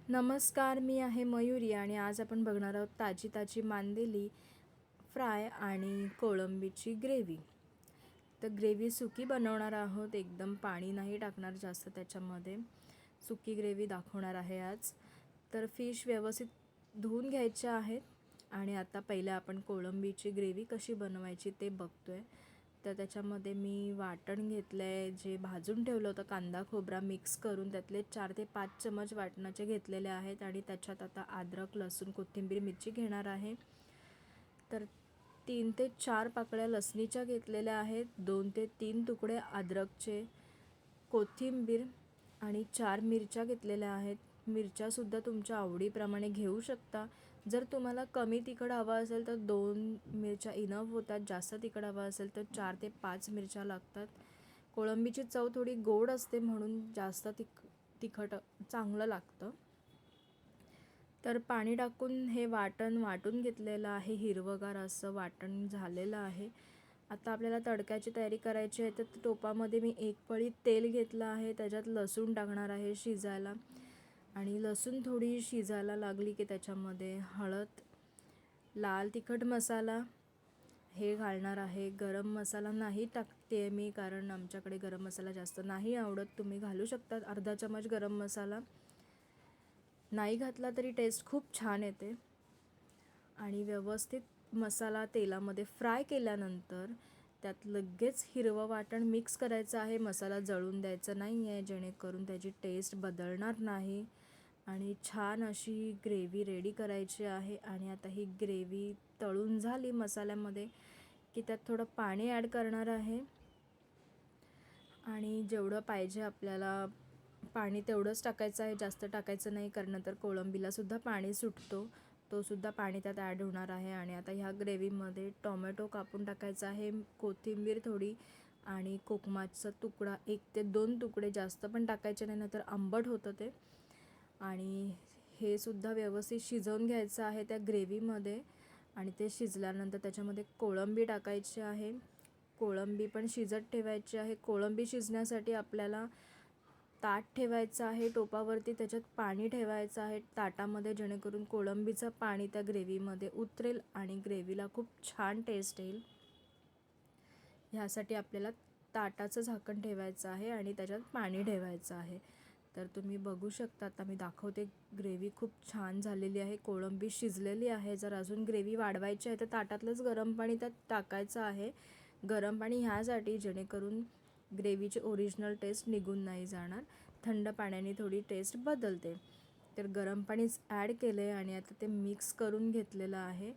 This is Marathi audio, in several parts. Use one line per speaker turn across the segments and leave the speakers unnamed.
नमस्कार, मी आहे मयुरी आणि आज आपण बघणार आहोत ताजी ताजी मांदेली फ्राय आणि कोळंबीची ग्रेव्ही. तर ग्रेव्ही सुकी बनवणार आहोत, एकदम पाणी नाही टाकणार जास्त त्याच्यामध्ये. सुकी ग्रेव्ही दाखवणार आहे आज. तर फिश व्यवस्थित धुवून घ्यायचे आहेत आणि आता पहिलं आपण कोळंबीची ग्रेव्ही कशी बनवायची ते बघतोय. तर त्याच्यामध्ये मी वाटण घेतलं आहे, जे भाजून ठेवलं होतं कांदा खोबरा मिक्स करून त्यातले 4 ते 5 चमच वाटणाचे घेतलेले आहेत आणि त्याच्यात आता अद्रक लसूण कोथिंबीर मिरची घेणार आहे. तर 3 ते 4 पाकळ्या लसणीच्या घेतलेल्या आहेत, 2 ते 3 तुकडे अद्रकचे, कोथिंबीर आणि 4 मिरच्या घेतलेल्या आहेत. मिरच्यासुद्धा तुमच्या आवडीप्रमाणे घेऊ शकता. जर तुम्हाला कमी तिखट हवं असेल तर 2 मिरच्या इनफ होतात, जास्त तिखट हवं असेल तर 4 ते 5 मिरच्या लागतात. कोळंबीची चव थोडी गोड असते म्हणून जास्त तिखट चांगलं लागतं. तर पाणी टाकून हे वाटण वाटून घेतलेलं आहे, हिरवंगार असं वाटण झालेलं आहे. आता आपल्याला तडक्याची तयारी करायची आहे. तर टोपामध्ये मी 1 पळी तेल घेतलं आहे, त्याच्यात लसूण टाकणार आहे शिजायला आणि लसूण थोडी शिजायला लागली की त्याच्यामध्ये हळद, लाल तिखट मसाला हे घालणार आहे. गरम मसाला नाही टाकते मी, कारण आमच्याकडे गरम मसाला जास्त नाही आवडत. तुम्ही घालू शकता अर्धा चमच गरम मसाला, नाही घातला तरी टेस्ट खूप छान येते. आणि व्यवस्थित मसाला तेलामध्ये फ्राय केल्यानंतर त्यात लगेच हिरवं वाटण मिक्स करायचं आहे. मसाला जळून द्यायचा नाही आहे, जेणेकरून त्याची टेस्ट बदलणार नाही. आणि छान अशी ग्रेव्ही रेडी करायची आहे. आणि आता ही ग्रेव्ही तळून झाली मसाल्यामध्ये की त्यात थोडं पाणी ॲड करणार आहे आणि जेवढं पाहिजे आपल्याला पाणी तेवढंच टाकायचं आहे, जास्त टाकायचं नाही, कारण नंतर कोळंबीलासुद्धा पाणी सुटतो. तो सुद्धा पाणी त्यात ॲड होणार आहे. आणि आता ह्या ग्रेव्हीमध्ये टोमॅटो कापून टाकायचा आहे, कोथिंबीर थोडी आणि कोकमाचा तुकडा 1 ते 2 तुकडे, जास्त पण टाकायचे नाही, नंतर आंबट होतं ते. आणि हे सुद्धा व्यवस्थित शिजवून घ्यायचं आहे त्या ग्रेव्हीमध्ये. आणि ते शिजल्यानंतर त्याच्यामध्ये कोळंबी टाकायची आहे, कोळंबी पण शिजत ठेवायची आहे. कोळंबी शिजण्यासाठी आपल्याला ताट ठेवायचं आहे टोपावरती, त्याच्यात पाणी ठेवायचं आहे ताटामध्ये, जेणेकरून कोळंबीचं पाणी त्या ग्रेव्हीमध्ये उतरेल आणि ग्रेव्हीला खूप छान टेस्ट येईल. ह्यासाठी आपल्याला ताटाचं झाकण ठेवायचं आहे आणि त्याच्यात पाणी ठेवायचं आहे. तर तुम्ही बघू शकता, आता मी दाखवते. ग्रेव्ही खूप छान झालेली आहे, कोळंबी शिजलेली आहे. जर अजून ग्रेव्ही वाढवायची आहे तर ताटातलंच गरम पाणी त्यात टाकायचं आहे. गरम पाणी ह्यासाठी जेणेकरून ग्रेव्हीची ओरिजिनल टेस्ट निघून नाही जाणार, थंड पाण्याने थोडी टेस्ट बदलते. तर गरम पाणीच ॲड केलं आहे आणि आता ते मिक्स करून घेतलेलं आहे.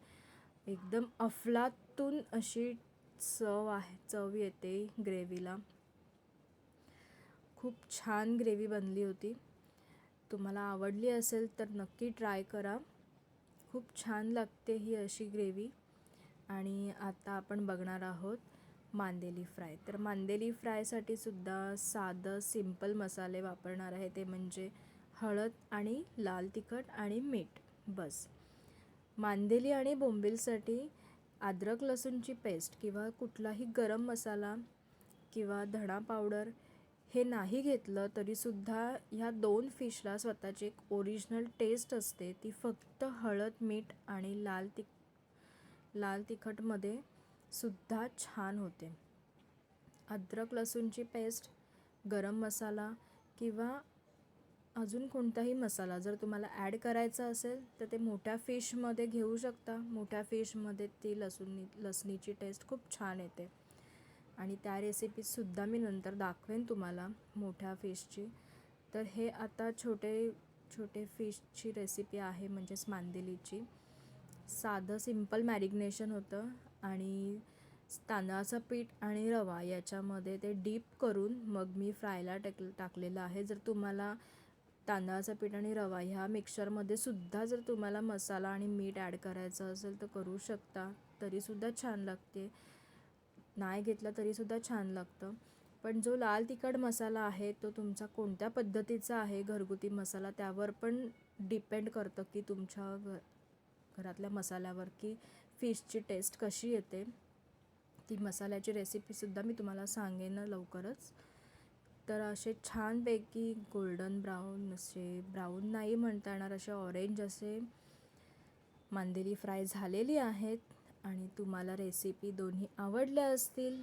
एकदम अफलातून अशी चव येते ग्रेव्हीला. खूप छान ग्रेव्ही बनली होती. तुम्हाला आवडली असेल तर नक्की ट्राय करा, खूप छान लागते ही अशी ग्रेव्ही. आणि आता आपण बघणार आहोत मांदेली फ्राय. तर मांदेली फ्रायसाठी सुद्धा साधं सिंपल मसाले वापरणार आहे, ते म्हणजे हळद आणि लाल तिखट आणि मीठ, बस. मांदेली आणि बोंबीलसाठी अद्रक लसूणची पेस्ट किंवा कुठलाही गरम मसाला किंवा धणा पावडर हे नाही घेतलं तरीसुद्धा ह्या 2 फिशला स्वतःची एक ओरिजिनल टेस्ट असते. ती फक्त हळद, मीठ आणि लाल तिखटमध्ये सुद्धा छान होते. अद्रक लसूणची पेस्ट, गरम मसाला किंवा अजून कोणताही मसाला जर तुम्हाला ॲड करायचा असेल तर ते मोठ्या फिशमध्ये घेऊ शकता. मोठ्या फिशमध्ये ती लसणीची टेस्ट खूप छान येते आणि त्या रेसिपीसुद्धा मी नंतर दाखवेन तुम्हाला मोठ्या फिशची. तर हे आता छोटे फिशची रेसिपी आहे, म्हणजेच मांदेलीची. साधं सिंपल मॅरिग्नेशन होतं आणि तांदळाचं पीठ आणि रवा याच्यामध्ये ते डीप करून मग मी फ्रायला टाकलेलं आहे. जर तुम्हाला तांदळाचं पीठ आणि रवा ह्या मिक्सचरमध्ये सुद्धा जर तुम्हाला मसाला आणि मीठ ॲड करायचं असेल तर करू शकता, तरीसुद्धा छान लागते. नाही घेतला तरीसुद्धा छान लागतं. पण जो लाल तिखट मसाला आहे तो तुमचा कोणत्या पद्धतीचा आहे घरगुती मसाला, त्यावर पण डिपेंड करतं की तुमच्या घरातल्या मसाल्यावर की फिशची टेस्ट कशी येते. ती मसाल्याची रेसिपीसुद्धा मी तुम्हाला सांगेन लवकरच. तर असे छानपैकी गोल्डन ब्राऊन, असे ब्राऊन नाही म्हणता येणार, असे ऑरेंज असे मांदेली फ्राय झालेली आहेत. आणि तुम्हाला रेसिपी दोन्ही आवडल्या असतील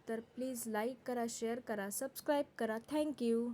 तर प्लीज लाईक करा, शेअर करा, सबस्क्राईब करा. थँक्यू.